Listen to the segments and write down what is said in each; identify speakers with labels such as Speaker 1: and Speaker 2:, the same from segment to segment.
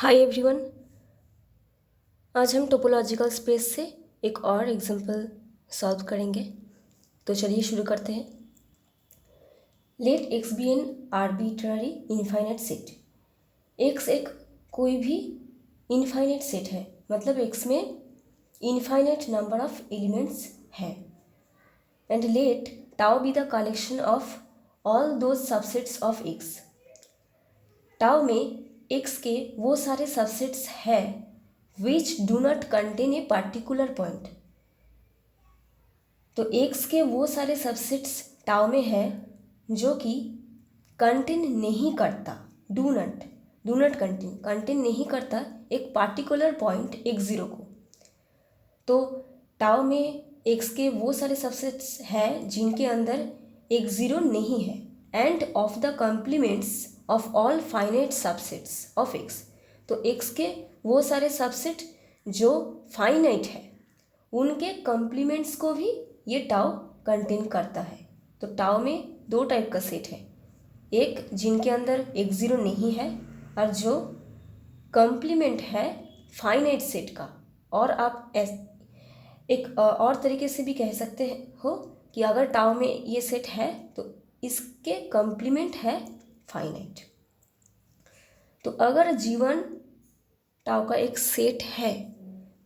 Speaker 1: Hi everyone. आज हम topological space से एक और एग्जांपल सॉल्व करेंगे। तो चलिए शुरू करते हैं। Let X be an arbitrary infinite set. X एक कोई भी इनफाइनाइट सेट है, मतलब एक्स में इनफाइनाइट नंबर ऑफ एलिमेंट्स हैं। And let tau be the collection of all those subsets of X. Tau में एक्स के वो सारे सबसेट्स हैं which do not contain a particular point। तो एक्स के वो सारे सबसेट्स टाउ में है जो कि कंटेन नहीं करता, डू नॉट कंटेन नहीं करता एक पार्टिकुलर पॉइंट एक्स ज़ीरो को। तो टाउ में एक्स के वो सारे सबसेट्स हैं जिनके अंदर एक्स ज़ीरो नहीं है, and of the complements of all finite subsets of X. तो एक्स के वो सारे सबसेट जो फाइनाइट है उनके कॉम्प्लीमेंट्स को भी ये टाउ कंटेन करता है। तो टाउ में दो टाइप का सेट है, एक जिनके अंदर एक्स ज़ीरो नहीं है और जो कॉम्प्लीमेंट है फाइनाइट सेट का। और आप एक और तरीके से भी कह सकते हो कि अगर टाउ में ये सेट है तो इसके कॉम्प्लीमेंट है फाइनाइट। तो अगर जीवन टाउ का एक सेट है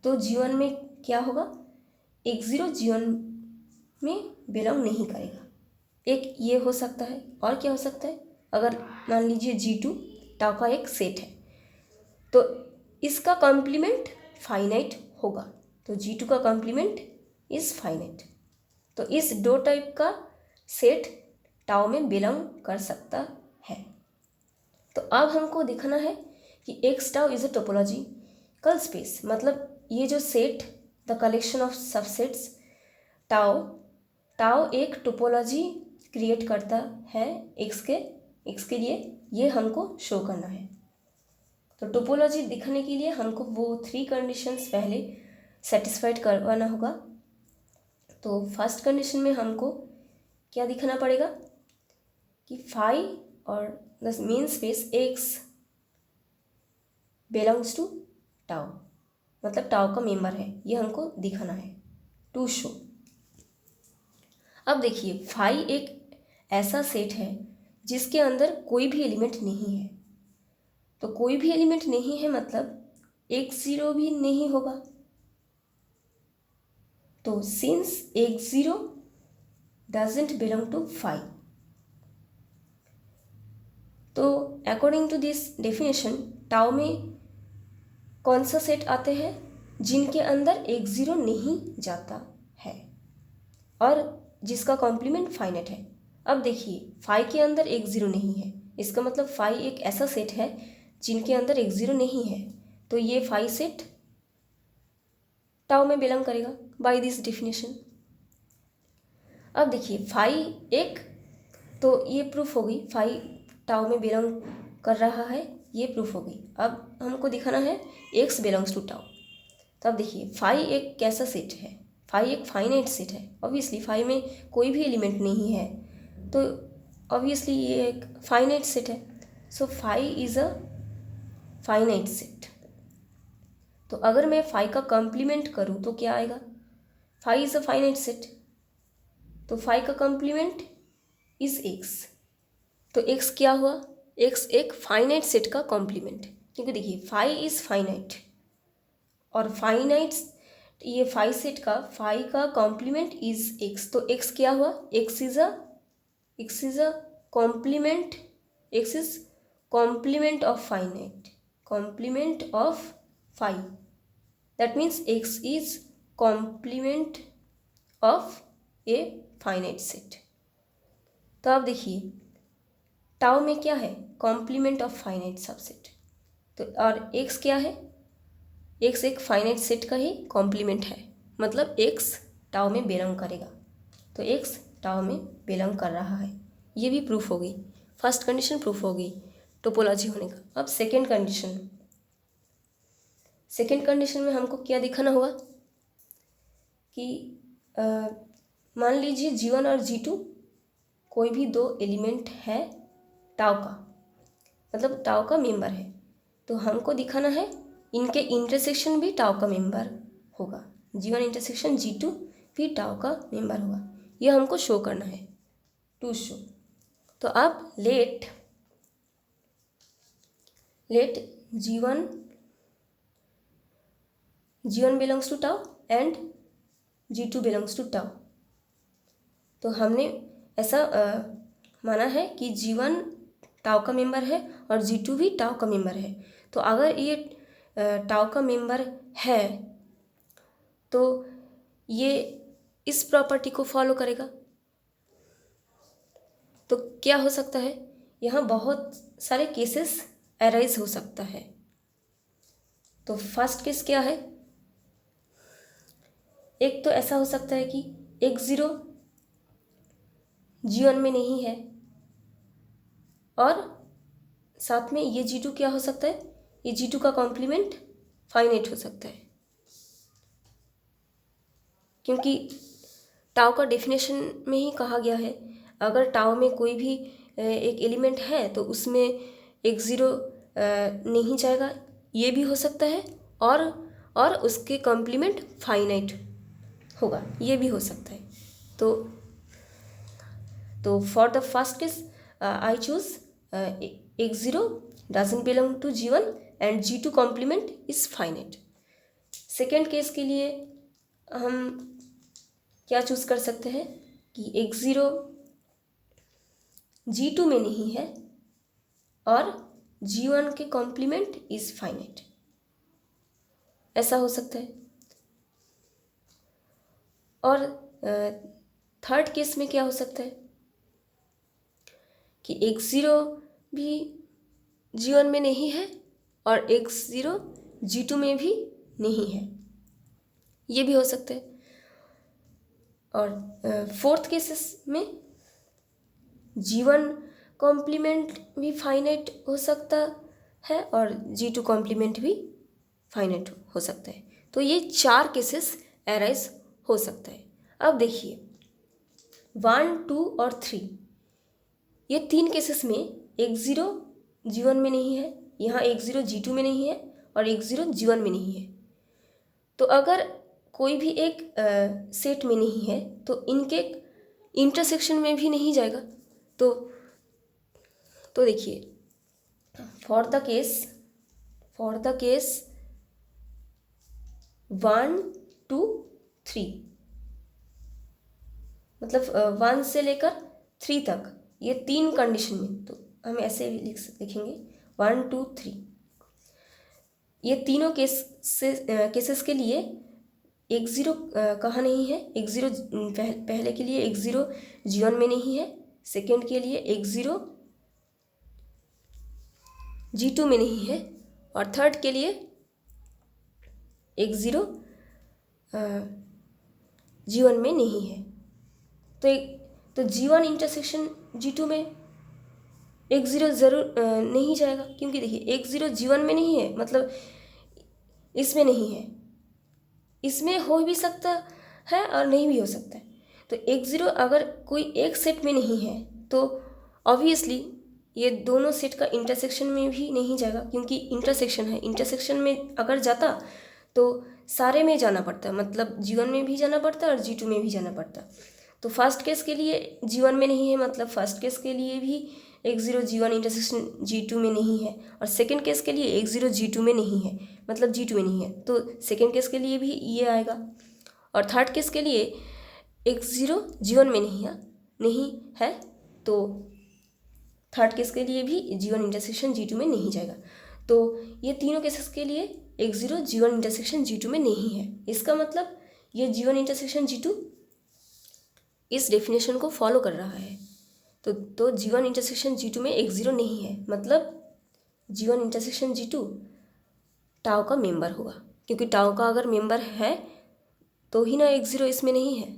Speaker 1: तो जीवन में क्या होगा, एक्स ज़ीरो जीवन में बिलोंग नहीं करेगा। एक ये हो सकता है, और क्या हो सकता है, अगर मान लीजिए G2 टाउ का एक सेट है तो इसका कॉम्प्लीमेंट फाइनाइट होगा। तो G2 का कॉम्प्लीमेंट इज़ फाइनाइट। तो इस दो टाइप का सेट टाउ में बिलोंग कर सकता है। तो अब हमको दिखाना है कि x tau is a topological space, मतलब ये जो set the collection of subsets tau एक टोपोलॉजी क्रिएट करता है एक्स के लिए, ये हमको शो करना है। तो टोपोलॉजी दिखाने के लिए हमको वो 3 कंडीशंस पहले सेटिस्फाइड करवाना होगा। तो फर्स्ट कंडीशन में हमको क्या दिखाना पड़ेगा कि फाई और the main space X belongs to tau, मतलब टाउ का मेंबर है, ये हमको दिखाना है टू शो। अब देखिए फाई एक ऐसा सेट है जिसके अंदर कोई भी एलिमेंट नहीं है। तो कोई भी एलिमेंट नहीं है मतलब एक्स ज़ीरो भी नहीं होगा। तो since X zero doesn't belong to phi, तो according to this definition tau में कौन सा सेट आते हैं जिनके अंदर एक्स ज़ीरो नहीं जाता है और जिसका कॉम्प्लीमेंट फाइनाइट है। अब देखिए फाई के अंदर एक्स ज़ीरो नहीं है, इसका मतलब फाई एक ऐसा सेट है जिनके अंदर एक्स ज़ीरो नहीं है। तो ये फाई सेट टाउ में बिलोंग करेगा बाय दिस डेफिनेशन। अब देखिए फाई एक, तो ये प्रूफ होगी फाई टाउ में बिलोंग कर रहा है, ये प्रूफ होगी। अब हमको दिखाना है एक्स बिलोंग्स टू टाउ। तो अब देखिए फाई एक कैसा सेट है, फाई एक फाइनाइट सेट है। ऑब्वियसली फाई में कोई भी एलिमेंट नहीं है, तो ऑब्वियसली ये एक फाइनाइट सेट है। So phi is a finite set. तो अगर मैं फाई का कॉम्प्लीमेंट करूँ तो क्या आएगा, phi is a finite set, तो फाई का कॉम्प्लीमेंट इज़ एक्स। तो एक्स क्या हुआ, एक्स एक फाइनाइट सेट का कॉम्प्लीमेंट, क्योंकि देखिए फाई इज़ फाइनाइट और फाइनाइट ये फाई सेट का फाई का कॉम्प्लीमेंट इज एक्स। तो एक्स क्या हुआ, X is a complement, X is complement of finite, complement of phi. That means X is complement of a finite set. तो आप देखिए टाउ में क्या है, कॉम्प्लीमेंट ऑफ फाइनाइट सबसेट। तो और एक्स क्या है, एक्स एक फाइनाइट सेट का ही कॉम्प्लीमेंट है, मतलब एक्स टाउ में बिलोंग करेगा। तो एक्स टाउ में बिलोंग कर रहा है, ये भी प्रूफ होगी। फर्स्ट कंडीशन प्रूफ होगी टोपोलॉजी होने का। अब सेकेंड कंडीशन में हमको क्या दिखाना होगा कि मान लीजिए G1 और G2 कोई भी दो एलिमेंट है टाउ का, मतलब टाउ का मेंबर है। तो हमको दिखाना है इनके इंटरसेक्शन भी टाउ का मेंबर होगा, G1 इंटरसेक्शन G2 भी टाउ का मेंबर होगा, ये हमको शो करना है, टू शो। तो अब let G1 belongs to tau and G2 belongs to tau. तो हमने ऐसा माना है कि G1 टाउ का मेंबर है और G2 भी टाउ का मेंबर है। तो अगर ये टाउ का मेंबर है तो ये इस प्रॉपर्टी को फॉलो करेगा। तो क्या हो सकता है, यहाँ बहुत सारे केसेस अराइज हो सकता है। तो फर्स्ट केस क्या है, एक तो ऐसा हो सकता है कि X0 G1 में नहीं है और साथ में ये G2 क्या हो सकता है, ये G2 का कॉम्प्लीमेंट फाइनाइट हो सकता है, क्योंकि टाउ का डेफिनेशन में ही कहा गया है अगर टाउ में कोई भी एक एलिमेंट है तो उसमें X0 नहीं जाएगा, ये भी हो सकता है, और उसके कॉम्प्लीमेंट फाइनाइट होगा, ये भी हो सकता है। तो for the first case I choose X0 doesn't belong to G1 and G2 complement is finite. Second case के लिए हम क्या चूज कर सकते हैं कि X0 G2 में नहीं है और G1 के कॉम्प्लीमेंट इज फाइनाइट, ऐसा हो सकता है। और थर्ड केस में क्या हो सकता है कि X0 भी G1 में नहीं है और X0 G2 में भी नहीं है, ये भी हो सकता है। और फोर्थ केसेस में G1 कॉम्प्लीमेंट भी फाइनाइट हो सकता है और G2 कॉम्प्लीमेंट भी फाइनाइट हो सकता है। तो ये चार केसेस अराइज हो सकता है। अब देखिए 1, 2 और 3, ये तीन केसेस में X0 G1 में नहीं है, यहाँ X0 G2 में नहीं है और X0 G1 में नहीं है। तो अगर कोई भी एक सेट में नहीं है तो इनके इंटरसेक्शन में भी नहीं जाएगा। तो देखिए फॉर द केस 1, 2, 3, मतलब 1 से लेकर 3 तक, ये तीन कंडीशन में, तो हम ऐसे भी लिखेंगे 1, 2, 3। ये तीनों केसेस के लिए X0 कहाँ नहीं है, X0 पहले के लिए X0 G1 में नहीं है, सेकेंड के लिए X0 G2 में नहीं है और थर्ड के लिए X0 G1 में नहीं है। तो G1 इंटरसेक्शन G2 में X0 ज़रूर नहीं जाएगा, क्योंकि देखिए X0 G1 में नहीं है, मतलब इसमें नहीं है, इसमें हो भी सकता है और नहीं भी हो सकता है। तो X0 अगर कोई एक सेट में नहीं है तो ऑब्वियसली ये दोनों सेट का इंटरसेक्शन में भी नहीं जाएगा, क्योंकि इंटरसेक्शन है, इंटरसेक्शन में अगर जाता तो सारे में जाना पड़ता, मतलब G1 में भी जाना पड़ता और G2 में भी जाना पड़ता। तो फर्स्ट केस के लिए G1 में नहीं है, मतलब फर्स्ट केस के लिए भी X0 G1 इंटरसेक्शन G2 में नहीं है, और सेकेंड केस के लिए X0 G2 में नहीं है, मतलब G2 में नहीं है, तो सेकेंड केस के लिए भी ये आएगा। और थर्ड केस के लिए X0 G1 में नहीं है, तो थर्ड केस के लिए भी G1 इंटरसेक्शन G2 में नहीं जाएगा। तो ये तीनों केसेस के लिए X0 G1 इंटरसेक्शन G2 में नहीं है। इसका मतलब ये G1 इंटरसेक्शन G2 इस डेफिनेशन को फॉलो कर रहा है। तो G1 इंटरसेक्शन G2 में X0 नहीं है, मतलब G1 इंटरसेक्शन G2 टाउ का मेंबर होगा, क्योंकि टाउ का अगर मेंबर है तो ही ना X0 इसमें नहीं है।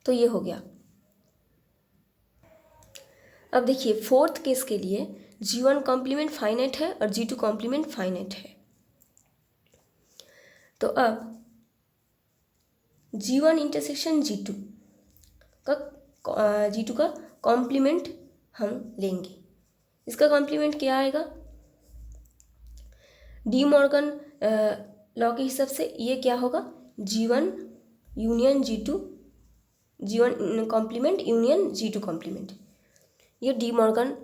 Speaker 1: तो ये हो गया। अब देखिए फोर्थ केस के लिए G1 कॉम्प्लीमेंट फाइनाइट है और G2 कॉम्प्लीमेंट फाइनाइट है। तो अब G1 इंटरसेक्शन G2 का कॉम्प्लीमेंट हम लेंगे। इसका कॉम्प्लीमेंट क्या आएगा, डी मॉर्गन लॉ के हिसाब से ये क्या होगा, G1 union G2, G1 complement union G2 complement. ये डी मॉर्गन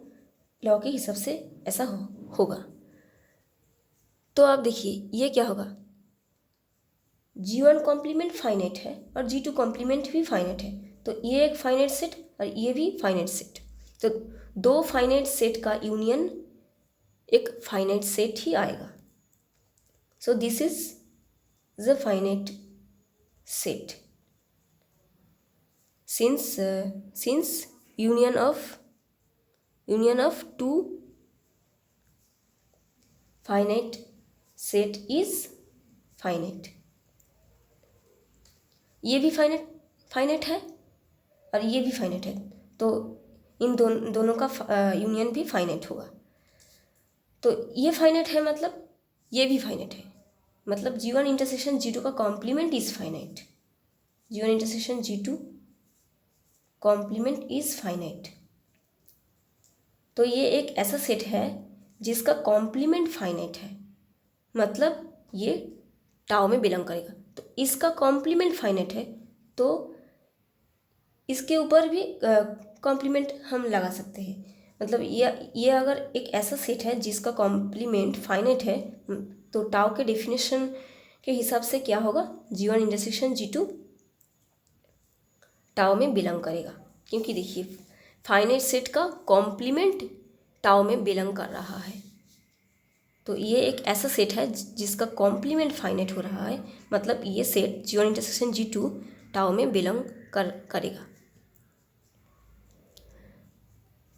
Speaker 1: लॉ के हिसाब से ऐसा होगा। तो आप देखिए ये क्या होगा, G1 कॉम्प्लीमेंट फाइनाइट है और G2 कॉम्प्लीमेंट भी फाइनाइट है, तो ये एक फाइनाइट सेट और ये भी फाइनाइट सेट, तो दो फाइनाइट सेट का यूनियन एक फाइनाइट सेट ही आएगा। So this is the finite set since union of two finite set is finite। ये भी फाइनाइट है और ये भी फाइनाइट है, तो इन दोनों का यूनियन भी फाइनाइट होगा। तो ये फाइनाइट है मतलब ये भी फाइनाइट है, मतलब G1 इंटरसेक्शन G2 का complement is finite, G1 intersection G2 complement is finite. तो ये एक ऐसा सेट है जिसका कॉम्प्लीमेंट फाइनाइट है, मतलब ये टाउ में बिलोंग करेगा। तो इसका कॉम्प्लीमेंट फाइनाइट है तो इसके ऊपर भी कॉम्प्लीमेंट हम लगा सकते हैं, मतलब ये अगर एक ऐसा सेट है जिसका कॉम्प्लीमेंट फाइनाइट है तो टाउ के डेफिनेशन के हिसाब से क्या होगा, G1 इंटरसेक्शन G2 टाउ में बिलोंग करेगा, क्योंकि देखिए फाइनाइट सेट का कॉम्प्लीमेंट टाउ में बिलोंग कर रहा है। तो ये एक ऐसा सेट है जिसका कॉम्प्लीमेंट फाइनाइट हो रहा है, मतलब ये set G1 intersection G2 tau में बिलोंग करेगा।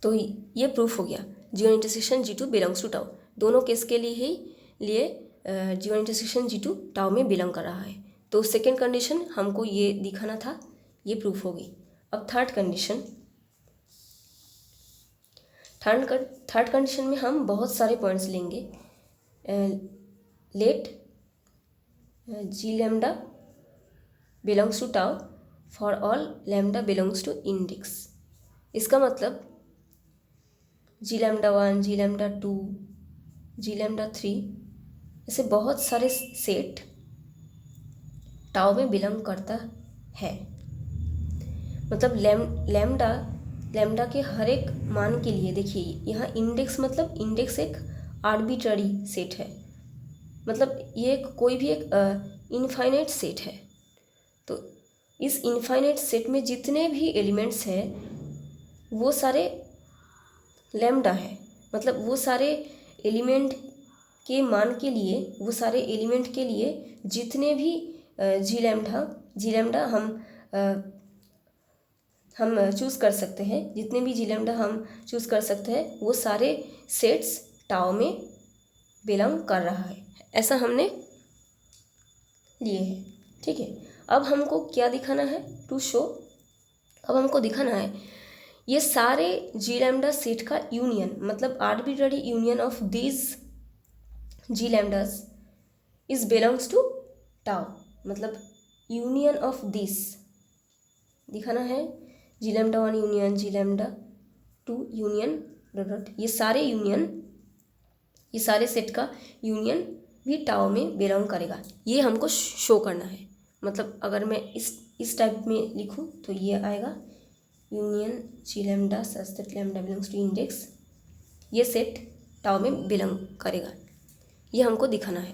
Speaker 1: तो ये प्रूफ हो गया G1 intersection G2 belongs to tau. दोनों केस के लिए G1 इंटरसेक्शन G2 टाउ में बिलोंग कर रहा है। तो सेकेंड कंडीशन हमको ये दिखाना था, ये प्रूफ हो गई। अब थर्ड कंडीशन में हम बहुत सारे पॉइंट्स लेंगे। Let G lambda belongs to tau for all lambda belongs to index. इसका मतलब G lambda 1, G lambda 2, G lambda 3 ऐसे बहुत सारे सेट टाउ में बिलोंग करता है, मतलब लैम्डा के हर एक मान के लिए देखिए यहाँ इंडेक्स, मतलब इंडेक्स एक आर्बिट्ररी सेट है, मतलब ये कोई भी एक इनफाइनाइट सेट है। तो इस इनफाइनाइट सेट में जितने भी एलिमेंट्स हैं वो सारे लैम्डा है, मतलब वो सारे एलिमेंट के मान के लिए, वो सारे एलिमेंट के लिए जितने भी जी लैम्डा हम चूज़ कर सकते हैं, जितने भी जी लैम्डा हम चूज़ कर सकते हैं वो सारे सेट्स टाउ में बिलोंग कर रहा है, ऐसा हमने लिए हैं। ठीक है, अब हमको क्या दिखाना है, टू शो, अब हमको दिखाना है ये सारे जी लैम्डा सेट का यूनियन, मतलब arbitrary union of this G lambdas is belongs to tau, मतलब यूनियन ऑफ दिस दिखाना है, G lambda 1 union G lambda 2 union dot, ये सारे सेट का यूनियन भी टाउ में बिलोंग करेगा, ये हमको शो करना है। मतलब अगर मैं इस टाइप में लिखूँ तो ये आएगा union G lambda such that lambda belongs to index, ये सेट टाउ में बिलोंग करेगा, ये हमको दिखाना है।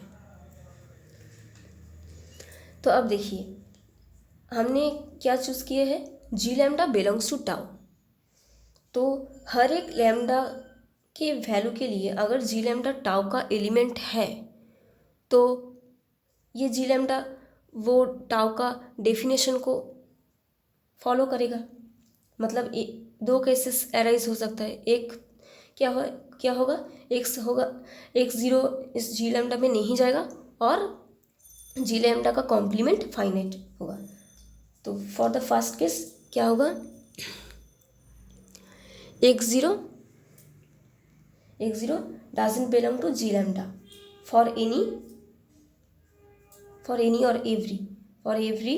Speaker 1: तो अब देखिए हमने क्या चूज़ किए हैं, जी लैम्डा बिलोंग्स टू टाउ। तो हर एक लैम्डा के वैल्यू के लिए अगर जी लैम्डा टाउ का एलिमेंट है तो ये जी लैम्डा वो टाउ का डेफिनेशन को फॉलो करेगा। मतलब दो केसेस अराइज हो सकता है, एक क्या होगा एक ज़ीरो इस जी लैम्डा में नहीं जाएगा और जी लैम्डा का कॉम्प्लीमेंट फाइनाइट होगा। तो फॉर द फर्स्ट केस क्या होगा, एक zero doesn't belong to G lambda for any और every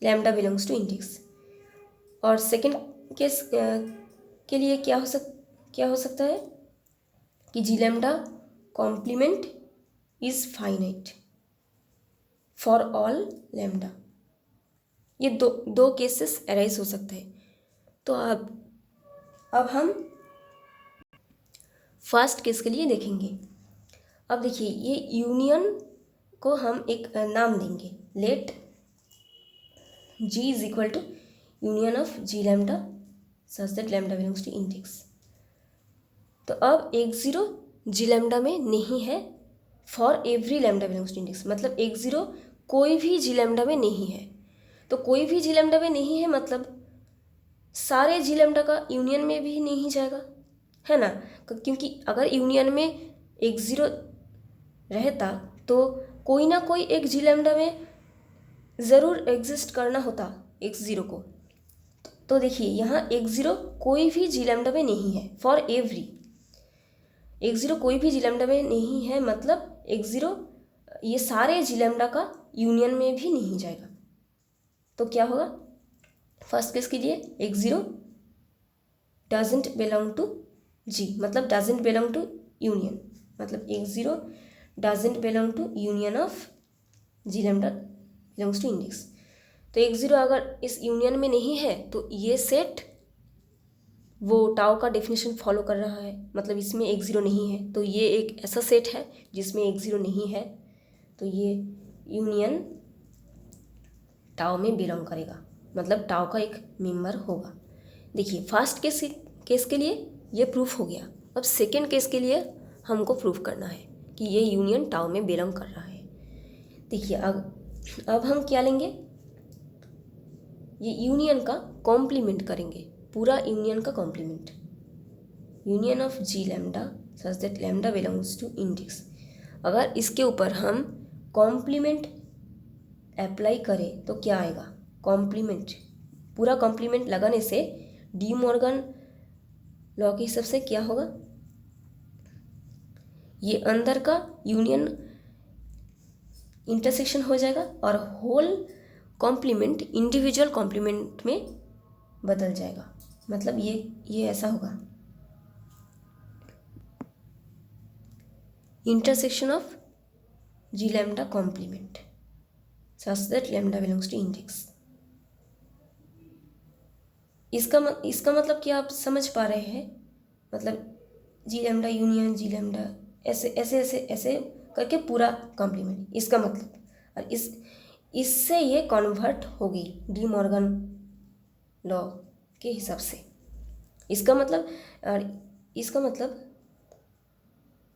Speaker 1: lambda belongs to index. और सेकेंड केस के लिए क्या हो सकता है कि G lambda complement is finite for all lambda. ये दो केसेस अराइज हो सकते हैं। तो अब हम फर्स्ट केस के लिए देखेंगे। अब देखिए, ये यूनियन को हम एक नाम देंगे, let G is equal to union of G lambda such that lambda belongs to index. तो अब x0 G लैम्डा में नहीं है for every lambda belongs to index, मतलब x0 कोई भी G लैम्डा में नहीं है। तो कोई भी G लैम्डा में नहीं है मतलब सारे G लैम्डा का यूनियन में भी नहीं जाएगा, है ना, क्योंकि अगर यूनियन में x0 रहता तो कोई ना कोई एक G लैम्डा में ज़रूर एग्जिस्ट करना होता x0 को। तो देखिए, यहाँ x0 कोई भी G लैम्डा में नहीं है फॉर एवरी। x0 कोई भी G लैम्डा में नहीं है मतलब x0 ये सारे G लैम्डा का यूनियन में भी नहीं जाएगा। तो क्या होगा, फर्स्ट केस के लिए x0 doesn't belong to G, मतलब डजंट बिलोंग टू यूनियन, मतलब x0 doesn't belong to union of G lambda belongs to index. तो x0 अगर इस यूनियन में नहीं है तो ये सेट वो टाउ का डेफिनेशन फॉलो कर रहा है, मतलब इसमें x0 नहीं है। तो ये एक ऐसा सेट है जिसमें x0 नहीं है, तो ये यूनियन टाउ में बिलोंग करेगा, मतलब टाउ का एक मेंबर होगा। देखिए, फर्स्ट केस के लिए ये प्रूफ हो गया। अब सेकेंड केस के लिए हमको प्रूफ करना है कि ये यूनियन टाउ में बिलोंग कर रहा है। देखिए, अब हम क्या लेंगे, ये यूनियन का कॉम्प्लीमेंट करेंगे, पूरा यूनियन का complement, union of G lambda such that lambda belongs to index. अगर इसके ऊपर हम कॉम्प्लीमेंट अप्लाई करें तो क्या आएगा, कॉम्प्लीमेंट, पूरा कॉम्प्लीमेंट लगाने से डी मॉर्गन लॉ के हिसाब से क्या होगा, ये अंदर का यूनियन इंटरसेक्शन हो जाएगा और होल कॉम्प्लीमेंट इंडिविजुअल कॉम्प्लीमेंट में बदल जाएगा। मतलब ये ऐसा होगा, intersection of G lambda complement such that lambda belongs to index. इसका मतलब क्या आप समझ पा रहे हैं, मतलब G lambda union G lambda ऐसे ऐसे ऐसे ऐसे करके पूरा कॉम्प्लीमेंट, इसका मतलब। और इससे ये कन्वर्ट होगी डी मॉर्गन लॉ के हिसाब से। इसका मतलब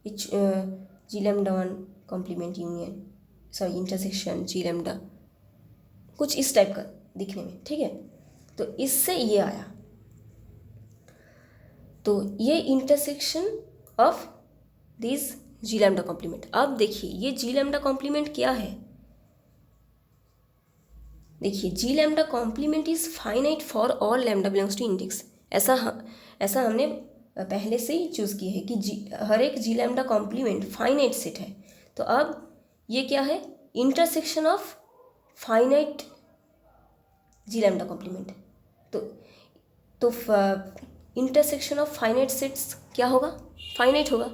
Speaker 1: G lambda 1 complement union sorry intersection G lambda कुछ इस टाइप का दिखने में, ठीक है। तो इससे ये आया, तो ये intersection of this G lambda complement. अब देखिए, ये G लैम्डा कॉम्प्लीमेंट क्या है, देखिए G lambda complement is finite for all lambda belongs to index. ऐसा हमने पहले से ही चूज़ किया है कि हर एक G lambda complement finite set है। तो अब ये क्या है, intersection of finite G lambda complement. तो इंटरसेक्शन ऑफ फाइनाइट सेट्स क्या होगा, फाइनाइट होगा।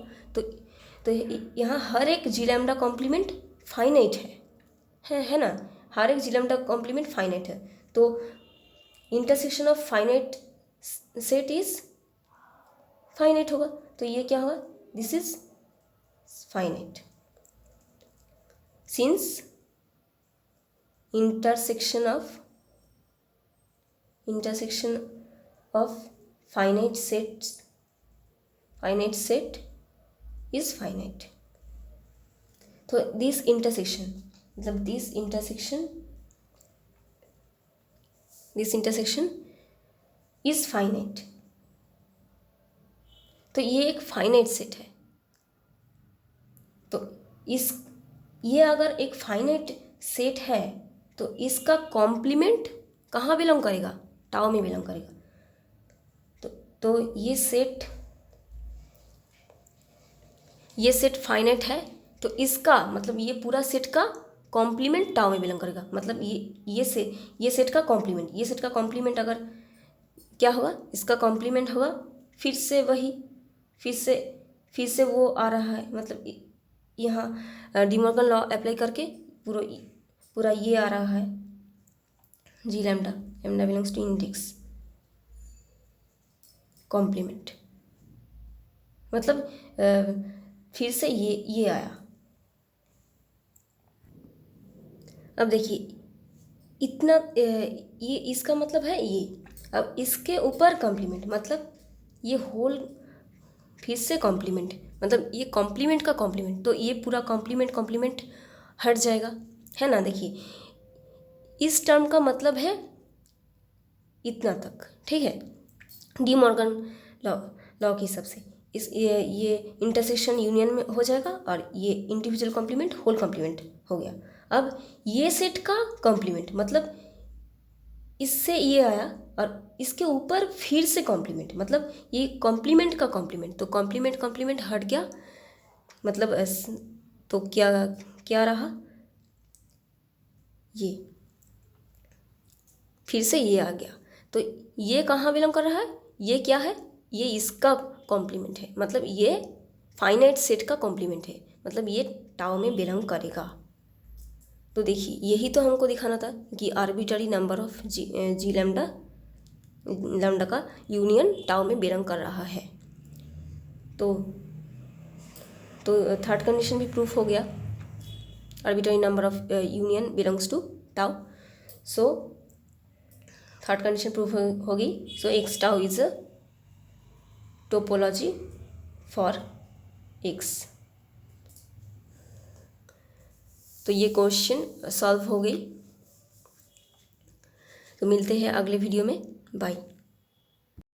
Speaker 1: तो यहाँ हर एक G लैम्डा कॉम्प्लीमेंट फाइनाइट है ना, हर एक G लैम्डा कॉम्प्लीमेंट फाइनाइट है। तो intersection of finite set is finite होगा। तो ये क्या होगा, this is finite since intersection of finite set is finite. तो दिस इंटरसेक्शन इज फाइनाइट। तो ये एक फाइनाइट सेट है। तो ये अगर एक फाइनाइट सेट है तो इसका कॉम्प्लीमेंट कहाँ बिलोंग करेगा, टाउ में बिलोंग करेगा। तो ये सेट फाइनाइट है, तो इसका मतलब ये पूरा सेट का कॉम्प्लीमेंट टाउ में बिलोंग करेगा। मतलब ये सेट का कॉम्प्लीमेंट अगर क्या होगा, इसका कॉम्प्लीमेंट होगा फिर से फिर से वो आ रहा है, मतलब यहाँ डी मॉर्गन लॉ अप्लाई करके पूरा ये आ रहा है G lambda belongs to index complement, मतलब फिर से ये आया। अब देखिए इतना ये इसका मतलब है ये, अब इसके ऊपर कॉम्प्लीमेंट, मतलब ये होल फिर से कॉम्प्लीमेंट, मतलब ये कॉम्प्लीमेंट का कॉम्प्लीमेंट, तो ये पूरा कॉम्प्लीमेंट हट जाएगा, है ना। देखिए इस टर्म का मतलब है इतना तक, ठीक है। डी मॉर्गन लॉ के हिसाब से ये इंटरसेक्शन यूनियन में हो जाएगा और ये इंडिविजुअल कॉम्प्लीमेंट होल कॉम्प्लीमेंट हो गया। अब ये सेट का कॉम्प्लीमेंट, मतलब इससे ये आया और इसके ऊपर फिर से कॉम्प्लीमेंट, मतलब ये कॉम्प्लीमेंट का कॉम्प्लीमेंट, तो कॉम्प्लीमेंट हट गया, मतलब तो क्या रहा, ये फिर से ये आ गया। तो ये कहाँ बिलोंग कर रहा है, ये क्या है, ये इसका कॉम्प्लीमेंट है, मतलब ये फाइनाइट सेट का कॉम्प्लीमेंट है, मतलब ये टाउ में बिलोंग करेगा। तो देखिए यही तो हमको दिखाना था कि arbitrary number of G lambda का यूनियन टाउ में बिलोंग कर रहा है। तो थर्ड कंडीशन भी प्रूफ हो गया, arbitrary number of union belongs to tau. So third condition proof होगी। So X tau is a topology for X. तो ये क्वेश्चन सॉल्व हो गई। तो मिलते हैं अगले वीडियो में, बाय।